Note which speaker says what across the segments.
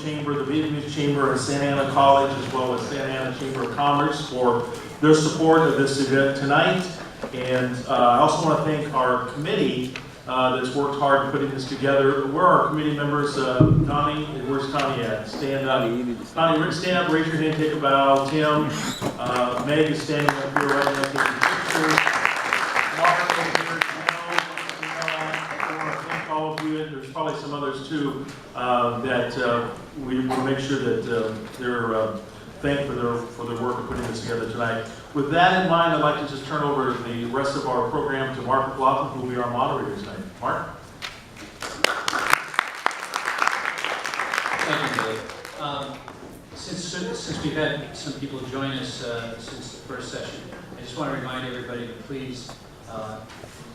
Speaker 1: Chamber, the Vietnamese Chamber, and Santa Ana College, as well as Santa Ana Chamber of Commerce for their support of this event tonight. And I also want to thank our committee that's worked hard in putting this together. Where are our committee members? Connie, where's Connie at? Stand up. Connie, stand up, raise your hand, take a bow. Tim, Meg is standing up here right now taking pictures. Mark over here, I want to thank all of you, and there's probably some others too, that we will make sure that they're thanked for their work of putting this together tonight. With that in mind, I'd like to just turn over the rest of our program to Mark McLaughlin, who will be our moderator tonight. Mark?
Speaker 2: Thank you, Dave. Since we've had some people join us since the first session, I just want to remind everybody to please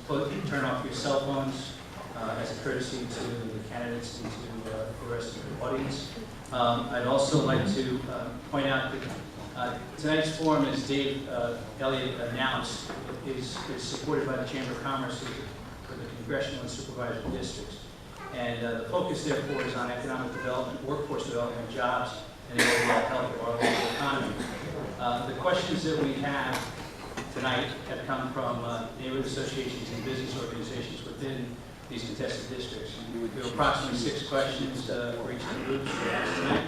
Speaker 2: turn off your cell phones as a courtesy to the candidates and to the rest of the audience. I'd also like to point out that tonight's forum, as Dave Elliott announced, is supported by the Chamber of Commerce for the Congressional and Supervisory Districts. And the focus, therefore, is on economic development, workforce development, jobs, and the overall health of our local economy. The questions that we have tonight have come from neighborhood associations and business organizations within these contested districts. We have approximately 6 questions for each of the groups to ask tonight.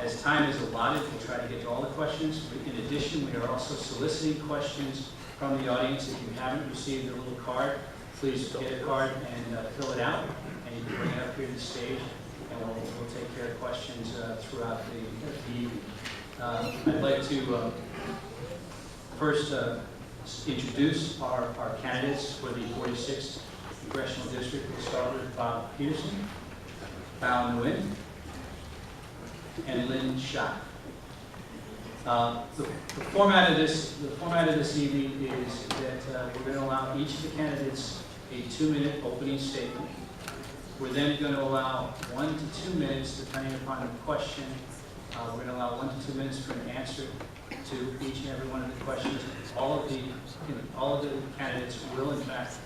Speaker 2: As time is allotted, we'll try to get to all the questions. In addition, we are also soliciting questions from the audience. If you haven't received a little card, please get a card and fill it out, and you can bring it up here to the stage, and we'll take care of questions throughout the evening. I'd like to first introduce our candidates for the 46th Congressional District. We'll start with Bob Peterson, Bao Nguyen, and Lynn Schott. The format of this evening is that we're going to allow each of the candidates a 2-minute opening statement. We're then going to allow 1 to 2 minutes, depending upon the question. We're going to allow 1 to 2 minutes for an answer to each and every one of the questions. All of the candidates will, in fact,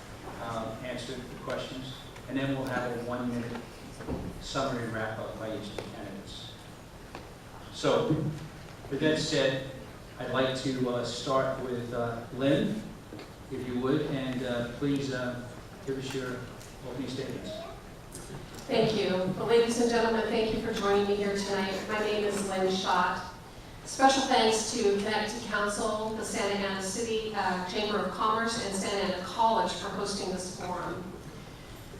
Speaker 2: answer the questions, and then we'll have a 1-minute summary and wrap up by each of the candidates. So, with that said, I'd like to start with Lynn, if you would, and please give us your opening statements.
Speaker 3: Thank you. Well, ladies and gentlemen, thank you for joining me here tonight. My name is Lynn Schott. Special thanks to Connecticut Council, the Santa Ana City Chamber of Commerce, and Santa Ana College for hosting this forum.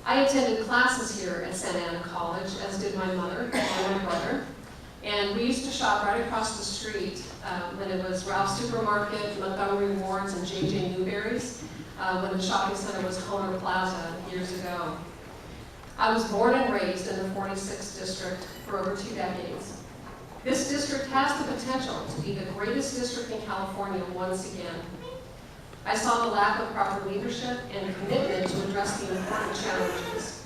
Speaker 3: I attended classes here at Santa Ana College, as did my mother and my brother. And we used to shop right across the street when it was Ralph's Supermarket, Montgomery Ward's, and J.J. Newberry's, when the shopping center was Honer Plaza years ago. I was born and raised in the 46th District for over 2 decades. This district has the potential to be the greatest district in California once again. I saw the lack of proper leadership and commitment to address the important challenges.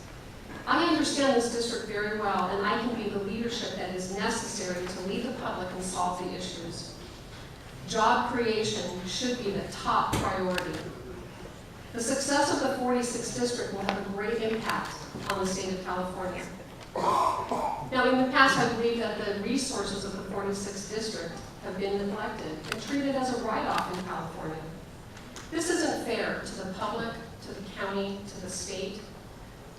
Speaker 3: I understand this district very well, and I can be the leadership that is necessary to lead the public and solve the issues. Job creation should be the top priority. The success of the 46th District will have a great impact on the state of California. Now, in the past, I believe that the resources of the 46th District have been neglected and treated as a write-off in California. This isn't fair to the public, to the county, to the state.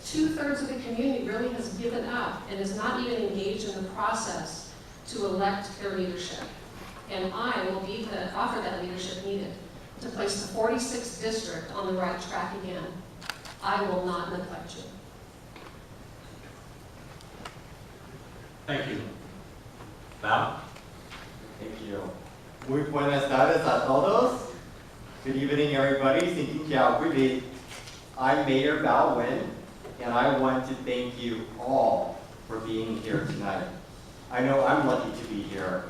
Speaker 3: 2/3 of the community really has given up and is not even engaged in the process to elect their leadership. And I will offer that leadership needed to place the 46th District on the right track again. I will not neglect you.
Speaker 2: Thank you. Bao?
Speaker 4: Thank you. Muy buenas tardes a todos. Good evening, everybody. Xin chào quý vị. I'm Mayor Bao Nguyen, and I want to thank you all for being here tonight. I know I'm lucky to be here.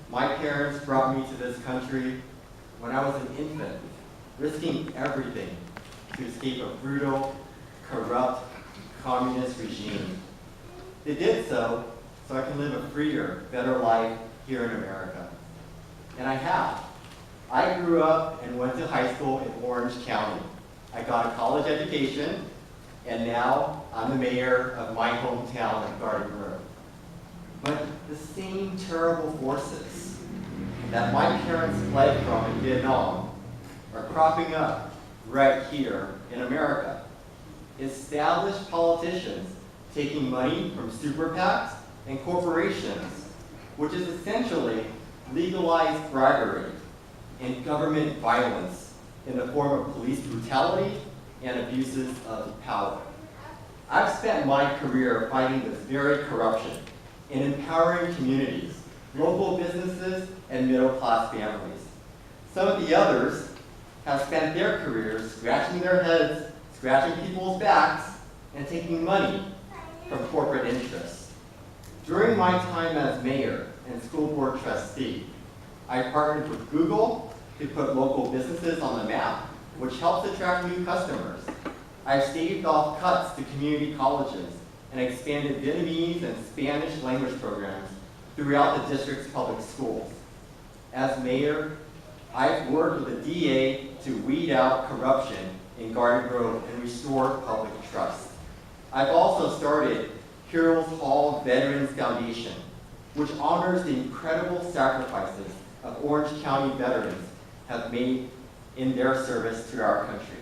Speaker 4: My parents brought me to this country when I was an infant, risking everything to escape a brutal, corrupt, communist regime. They did so I can live a freer, better life here in America. And I have. I grew up and went to high school in Orange County. I got a college education, and now I'm the mayor of my hometown of Garden Grove. But the same terrible forces that my parents fled from in Vietnam are cropping up right here in America. Established politicians taking money from super PACs and corporations, which is essentially legalized bribery and government violence in the form of police brutality and abuses of power. I've spent my career fighting this very corruption and empowering communities, local businesses, and middle-class families. Some of the others have spent their careers scratching their heads, scratching people's backs, and taking money from corporate interests. During my time as mayor and school board trustee, I partnered with Google to put local businesses on the map, which helps attract new customers. I've staved off cuts to community colleges and expanded Vietnamese and Spanish language programs throughout the district's public schools. As mayor, I've worked with the DA to weed out corruption in Garden Grove and restore public trust. I've also started Heroes Hall Veterans Foundation, which honors the incredible sacrifices of Orange County veterans have made in their service to our country.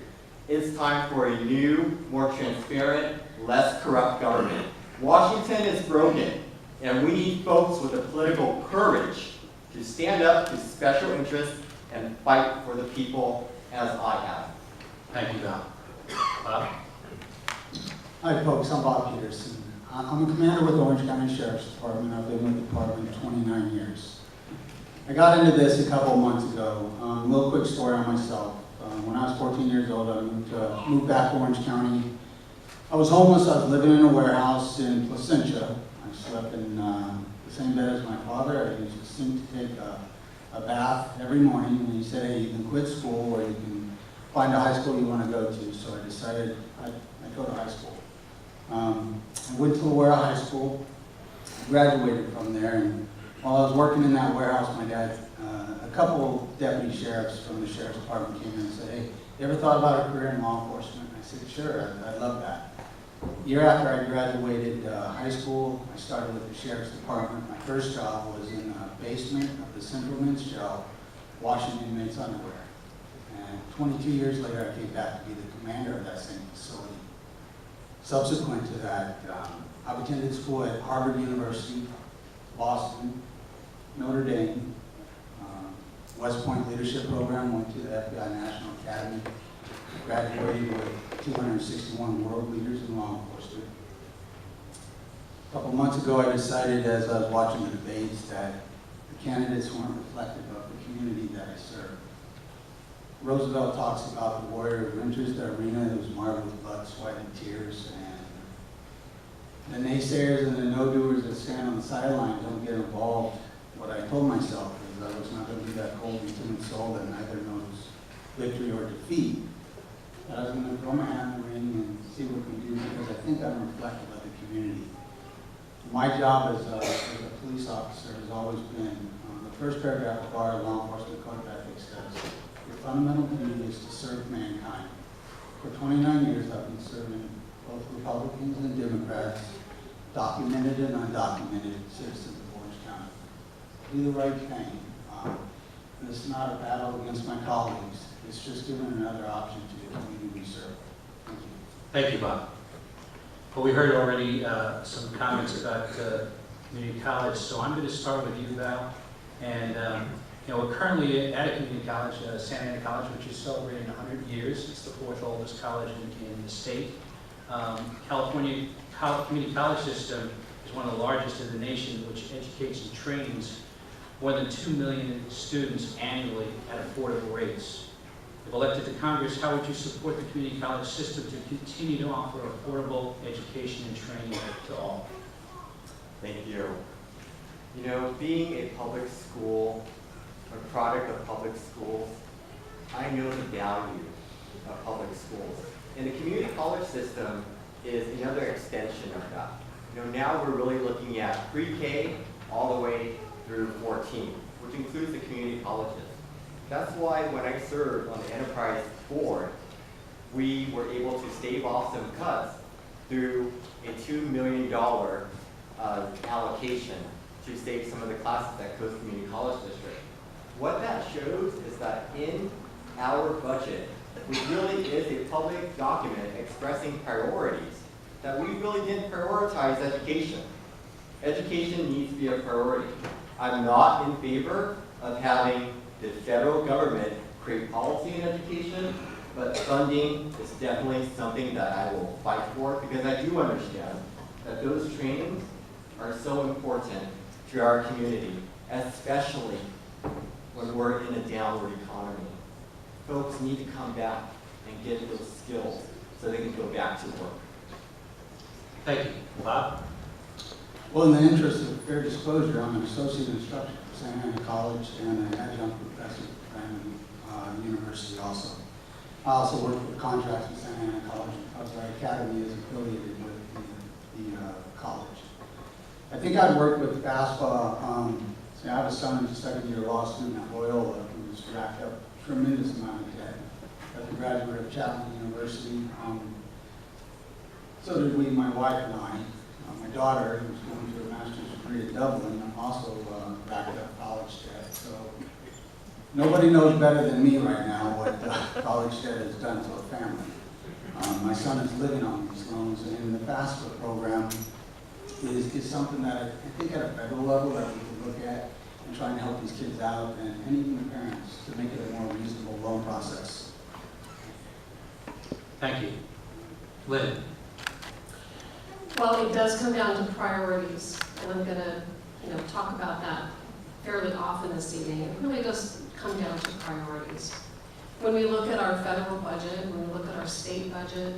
Speaker 4: It's time for a new, more transparent, less corrupt government. Washington is broken, and we need folks with the political courage to stand up to special interests and fight for the people as I have.
Speaker 2: Thank you, Bob. Bob?
Speaker 5: Hi folks, I'm Bob Peterson. I'm a commander with the Orange County Sheriff's Department. I've been with the department 29 years. I got into this a couple of months ago. A little quick story on myself. When I was 14 years old, I moved back to Orange County. I was homeless. I was living in a warehouse in Placentia. I slept in the same bed as my father. I used to seem to take a bath every morning, and he said, hey, you can quit school or you can find a high school you want to go to. So I decided I'd go to high school. I went to Aurora High School, graduated from there, and while I was working in that warehouse, my dad, a couple deputy sheriffs from the sheriff's department came in and said, hey, you ever thought about a career in law enforcement? I said, sure, I'd love that. A year after I graduated high school, I started with the sheriff's department. My first job was in the basement of the Central Men's Jail, washing inmates' underwear. And 22 years later, I came back to be the commander of that same facility. Subsequent to that, I've attended school at Harvard University, Boston, Notre Dame, West Point Leadership Program, went to the FBI National Academy, graduated with 261 world leaders in law enforcement. A couple months ago, I decided as I was watching the debates that the candidates weren't reflective of the community that I serve. Roosevelt talks about the warrior who enters the arena that was marred with blood, sweat, and tears, and the naysayers and the no-doers that stand on the sidelines don't get involved. What I told myself is I was not going to be that cold and timid soul that neither knows victory or defeat. That I was going to throw my hat in the ring and see what we do, because I think I'm reflective of the community. My job as a police officer has always been, the first paragraph of our law enforcement code of ethics says, your fundamental duty is to serve mankind. For 29 years, I've been serving both Republicans and Democrats, documented and undocumented citizens of Orange County. Do the right thing. This is not a battle against my colleagues. It's just giving another option to the community we serve. Thank you.
Speaker 2: Thank you, Bob. Well, we heard already some comments about community college, so I'm going to start with you, Val. And we're currently at a community college, Santa Ana College, which is celebrating 100 years. It's the fourth oldest college in the state. California community college system is one of the largest in the nation, which educates and trains more than 2 million students annually at affordable rates. If elected to Congress, how would you support the community college system to continue to offer affordable education and training to all?
Speaker 4: Thank you. You know, being a public school, a product of public schools, I know the value of public schools. And the community college system is another extension of that. You know, now we're really looking at pre-K all the way through 14, which includes the community colleges. That's why when I served on the enterprise board, we were able to stave off some cuts through a $2 million allocation to save some of the classes at Coast Community College District. What that shows is that in our budget, which really is a public document expressing priorities, that we really didn't prioritize education. Education needs to be a priority. I'm not in favor of having the federal government create policy in education, but funding is definitely something that I will fight for, because I do understand that those trainings are so important to our community, especially when we're in a downward economy. Folks need to come back and get those skills so they can go back to work.
Speaker 2: Thank you. Bob?
Speaker 5: Well, in the interest of fair disclosure, I'm an associate instructor at Santa Ana College and an adjunct professor at Brandon University also. I also work with contracts with Santa Ana College because our academy is affiliated with the college. I think I'd work with FAFSA. I have a son who's a second-year law student at Loyola who's racked up a tremendous amount of debt. As a graduate of Chapman University, so did we, my wife and I. My daughter, who's going to a master's degree at Dublin, also racked up college debt. So nobody knows better than me right now what college debt has done to a family. My son is living on these loans, and the FAFSA program is something that I think at a federal level that we can look at and try and help these kids out and even the parents to make it a more reasonable loan process.
Speaker 2: Thank you. Lynn?
Speaker 3: Well, it does come down to priorities, and I'm going to, talk about that fairly often this evening. It really does come down to priorities. When we look at our federal budget, when we look at our state budget,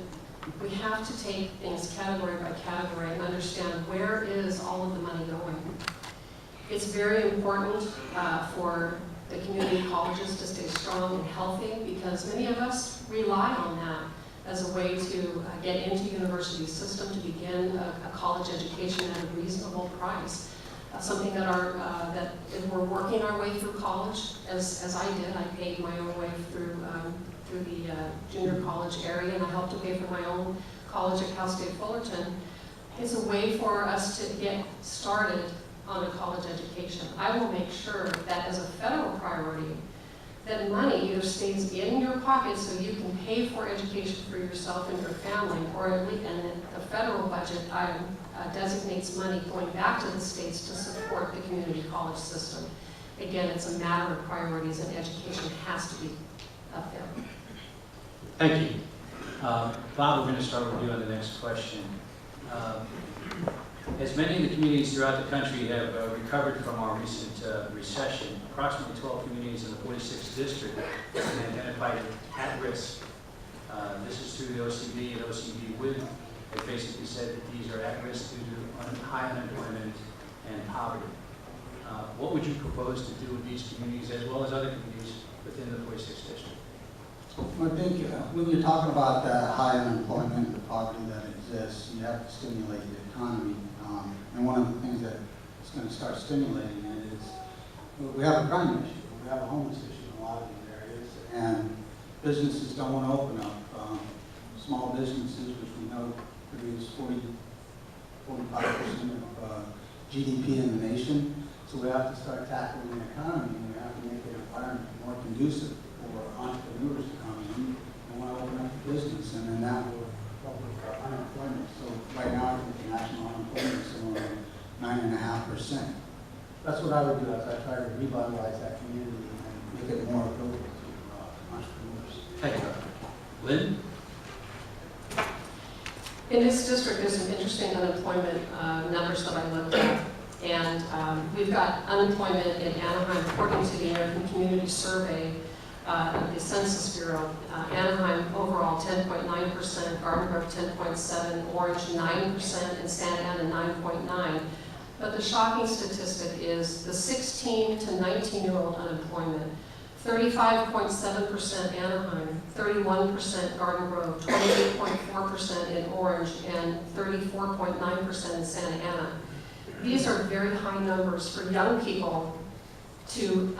Speaker 3: we have to take things category by category and understand where is all of the money going. It's very important for the community colleges to stay strong and healthy, because many of us rely on that as a way to get into university system, to begin a college education at a reasonable price. Something that we're working our way through college, as I did. I paid my own way through the junior college area, and I helped to pay for my own college at Cal State Fullerton. It's a way for us to get started on a college education. I will make sure that as a federal priority, that money either stays in your pocket so you can pay for education for yourself and your family, or at least, and the federal budget item designates money going back to the states to support the community college system. Again, it's a matter of priorities, and education has to be up there.
Speaker 2: Thank you. Bob, we're going to start with you on the next question. As many of the communities throughout the country have recovered from our recent recession, approximately 12 communities in the 46th District have been identified at risk. This is through the OCB, and OCB WID has basically said that these are at risk due to high unemployment and poverty. What would you propose to do with these communities as well as other communities within the 46th District?
Speaker 5: I think when you're talking about the high unemployment and the poverty that exists, you have to stimulate the economy. And one of the things that is going to start stimulating it is we have a crime issue, we have a homeless issue in a lot of these areas, and businesses don't want to open up. Small businesses, which we know produce 45% of GDP in the nation. So we have to start tackling the economy, and we have to make the environment more conducive for entrepreneurs to come in and want to open up a business, and then that will help with our unemployment. So right now, I think the national unemployment is somewhere around 9.5%. That's what I would do, as I try to revitalize that community and make it more available to entrepreneurs.
Speaker 2: Thank you. Lynn?
Speaker 3: In this district, there's some interesting unemployment numbers that I looked at. And we've got unemployment in Anaheim, according to the American Community Survey of the Census Bureau. Anaheim overall 10.9%, Garden Grove 10.7%, Orange 9%, and Santa Ana 9.9%. But the shocking statistic is the 16 to 19-year-old unemployment. 35.7% Anaheim, 31% Garden Grove, 28.4% in Orange, and 34.9% in Santa Ana. These are very high numbers for young people to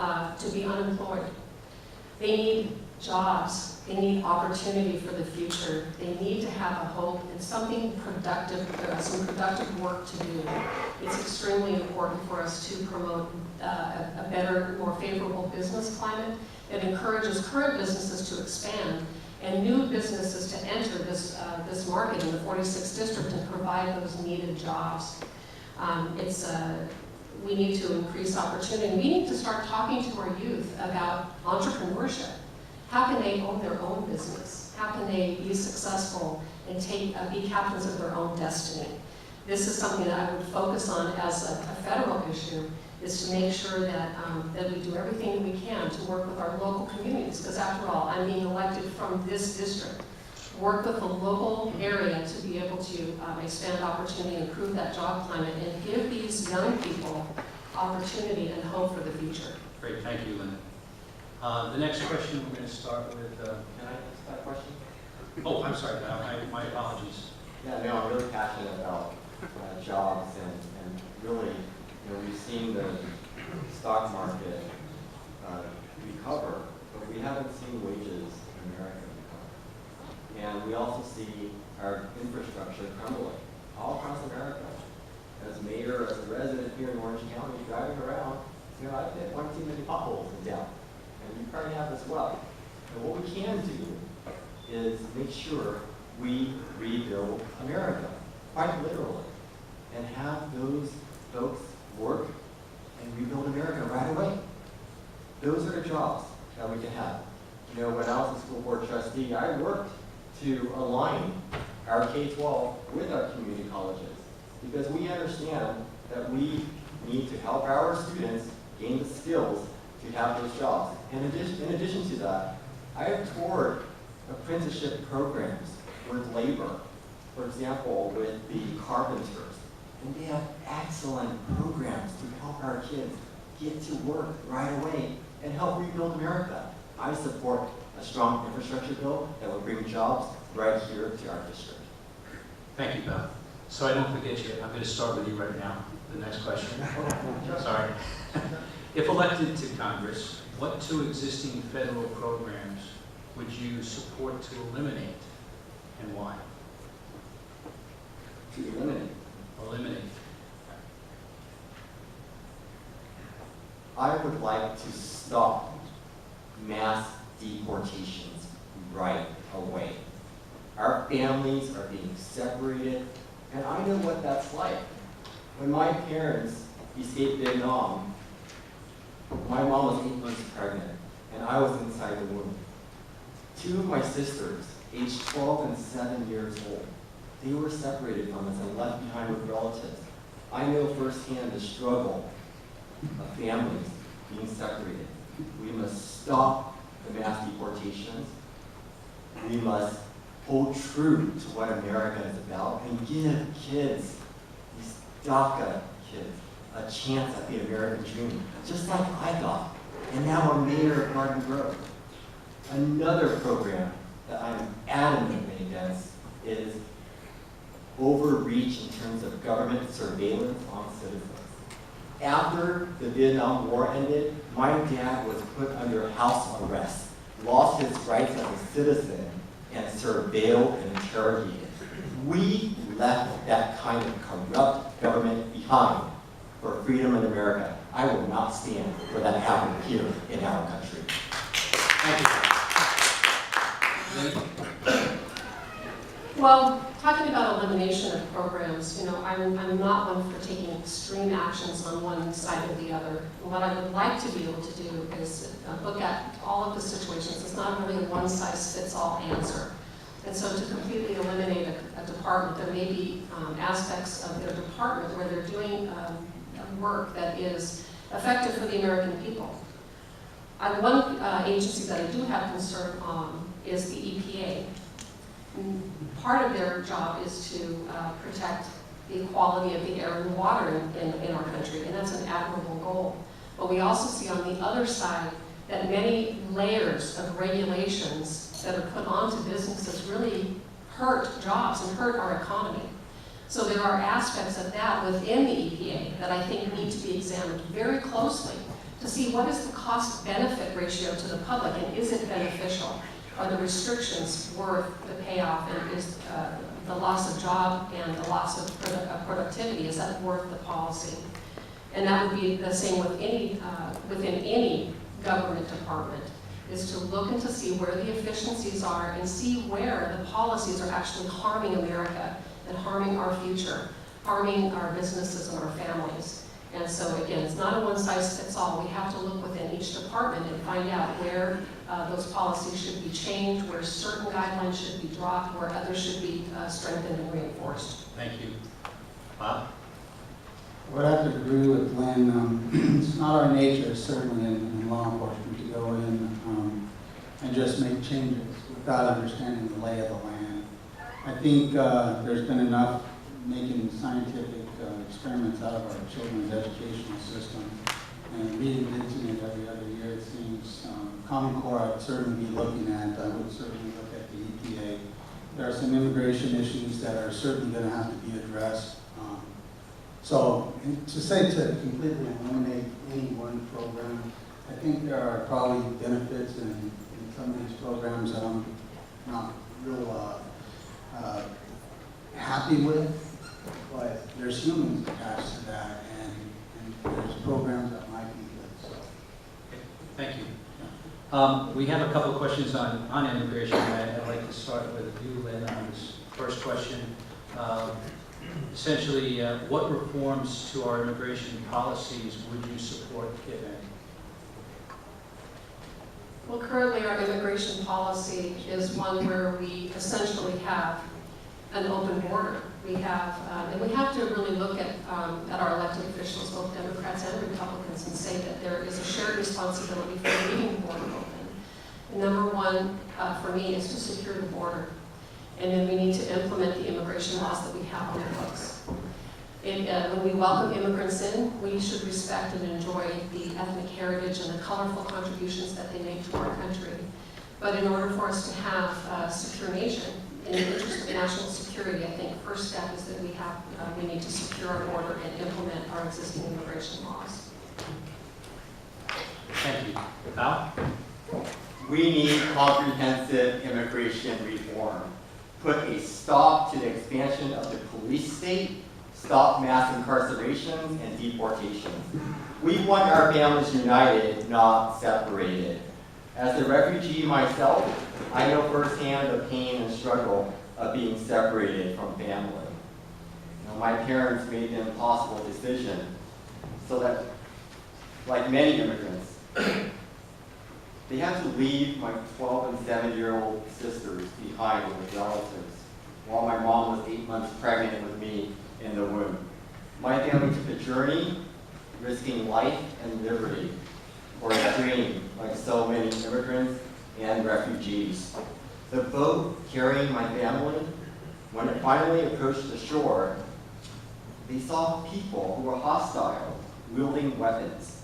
Speaker 3: be unemployed. They need jobs. They need opportunity for the future. They need to have a hope and something productive, some productive work to do. It's extremely important for us to promote a better, more favorable business climate that encourages current businesses to expand and new businesses to enter this market in the 46th District and provide those needed jobs. We need to increase opportunity. We need to start talking to our youth about entrepreneurship. How can they own their own business? How can they be successful and be captains of their own destiny? This is something that I would focus on as a federal issue, is to make sure that we do everything we can to work with our local communities, because after all, I'm being elected from this district. Work with the local area to be able to expand opportunity and improve that job climate and give these young people opportunity and hope for the future.
Speaker 2: Great, thank you, Linda. The next question, we're going to start with,
Speaker 4: Can I ask that question?
Speaker 2: oh, I'm sorry, my apologies.
Speaker 4: Yeah, no, I'm really passionate about jobs and really, we've seen the stock market recover, but we haven't seen wages in America recover. And we also see our infrastructure crumbling all across America. As mayor, as a resident here in Orange County, driving around, I've hit one too many potholes in town, and you probably have as well. And what we can do is make sure we rebuild America, quite literally, and have those folks work and rebuild America right away. Those are the jobs that we can have. When I was a school board trustee, I worked to align our K-12 with our community colleges, because we understand that we need to help our students gain the skills to have those jobs. In addition to that, I have toured apprenticeship programs with labor, for example, with the carpenters, and they have excellent programs to help our kids get to work right away and help rebuild America. I support a strong infrastructure bill that will bring jobs right here to our district.
Speaker 2: Thank you, Beth. So I don't forget you, I'm going to start with you right now. The next question. Sorry. If elected to Congress, what two existing federal programs would you support to eliminate, and why?
Speaker 4: To eliminate.
Speaker 2: Eliminate.
Speaker 4: I would like to stop mass deportations right away. Our families are being separated, and I know what that's like. When my parents escaped Vietnam, my mom was 8 months pregnant, and I was inside the womb. Two of my sisters, aged 12 and 7 years old, they were separated from us and left behind with relatives. I know firsthand the struggle of families being separated. We must stop the mass deportations. We must hold true to what America is about and give kids, these DACA kids, a chance at the American dream, just like I got. And now I'm mayor of Garden Grove. Another program that I'm adamantly against is overreach in terms of government surveillance on citizens. After the Vietnam War ended, my dad was put under house arrest, lost his rights as a citizen, and surveilled and interrogated. We left that kind of corrupt government behind for freedom in America. I will not stand for that happening here in our country.
Speaker 2: Thank you.
Speaker 3: Well, talking about elimination of programs, I'm not one for taking extreme actions on one side or the other. What I would like to be able to do is look at all of the situations. It's not really a one-size-fits-all answer. And so to completely eliminate a department, there may be aspects of their department where they're doing work that is effective for the American people. One agency that I do have concern on is the EPA. Part of their job is to protect the quality of the air and water in our country, and that's an admirable goal. But we also see on the other side that many layers of regulations that are put onto businesses really hurt jobs and hurt our economy. So there are aspects of that within the EPA that I think need to be examined very closely to see what is the cost-benefit ratio to the public, and is it beneficial? Are the restrictions worth the payoff, and is the loss of job and the loss of productivity, is that worth the policy? And that would be the same with any, within any government department, is to look and to see where the efficiencies are and see where the policies are actually harming America and harming our future, harming our businesses and our families. And so again, it's not a one-size-fits-all. We have to look within each department and find out where those policies should be changed, where certain guidelines should be dropped, where others should be strengthened and reinforced.
Speaker 2: Thank you. Bob?
Speaker 5: I would have to agree with Lynn. It's not our nature, certainly in law enforcement, to go in and just make changes without understanding the lay of the land. I think there's been enough making scientific experiments out of our children's educational system, and reading into it every other year, it seems. Common Core I'd certainly be looking at. I would certainly look at the EPA. There are some immigration issues that are certainly going to have to be addressed. So to say to completely eliminate any one program, I think there are probably benefits in some of these programs that I'm not real happy with. But there's humans attached to that, and there's programs that might be good. So.
Speaker 2: Thank you. We have a couple of questions on immigration. I'd like to start with you, Lynn, on this first question. Essentially, what reforms to our immigration policies would you support, if any?
Speaker 3: Well, currently our immigration policy is one where we essentially have an open border. We have, and we have to really look at our elected officials, both Democrats and Republicans, and say that there is a shared responsibility for leaving the border open. And number one, for me, is to secure the border. And then we need to implement the immigration laws that we have on the books. When we welcome immigrants in, we should respect and enjoy the ethnic heritage and the colorful contributions that they make to our country. But in order for us to have a secure nation, in the interest of national security, I think the first step is that we need to secure our border and implement our existing immigration laws.
Speaker 2: Thank you. Val?
Speaker 4: We need comprehensive immigration reform. Put a stop to the expansion of the police state, stop mass incarcerations and deportations. We want our families united, not separated. As a refugee myself, I know firsthand the pain and struggle of being separated from family. My parents made the impossible decision so that, like many immigrants, they had to leave my 12 and 7-year-old sisters behind with relatives, while my mom was 8 months pregnant with me in the womb. My family took a journey, risking life and liberty for a dream, like so many immigrants and refugees. The boat carrying my family, when it finally approached the shore, they saw people who were hostile, wielding weapons.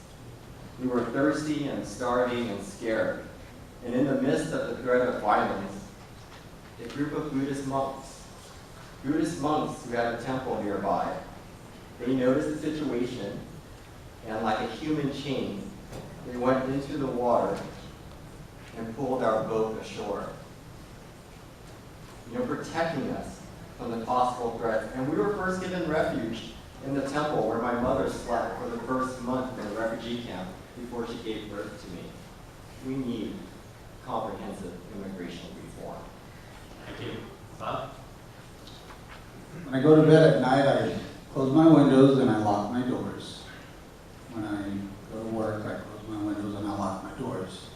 Speaker 4: We were thirsty and starving and scared. And in the midst of the threat of violence, a group of Buddhist monks who had a temple nearby, they noticed the situation, and like a human chain, they went into the water and pulled our boat ashore, protecting us from the possible threats. And we were first given refuge in the temple where my mother slept for the first month in a refugee camp before she gave birth to me. We need comprehensive immigration reform.
Speaker 2: Thank you. Bob?
Speaker 5: When I go to bed at night, I close my windows and I lock my doors. When I go to work, I close my windows and I lock my doors.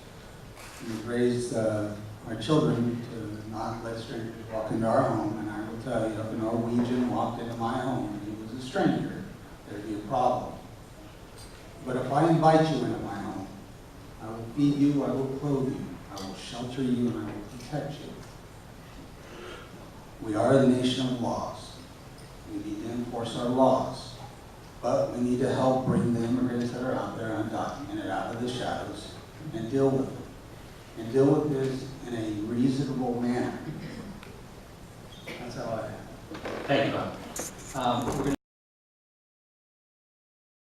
Speaker 5: We've raised our children to not let strangers walk into our home, and I will tell you, if a Norwegian walked into my home and he was a stranger, there'd be a problem. But if I invite you into my home, I will feed you, I will clothe you, I will shelter you, and I will protect you. We are the nation of laws. We need to enforce our laws, but we need to help bring the immigrants that are out there undocumented out of the shadows and deal with them. And deal with this in a reasonable manner. That's how I have.
Speaker 2: Thank you, Bob. We're going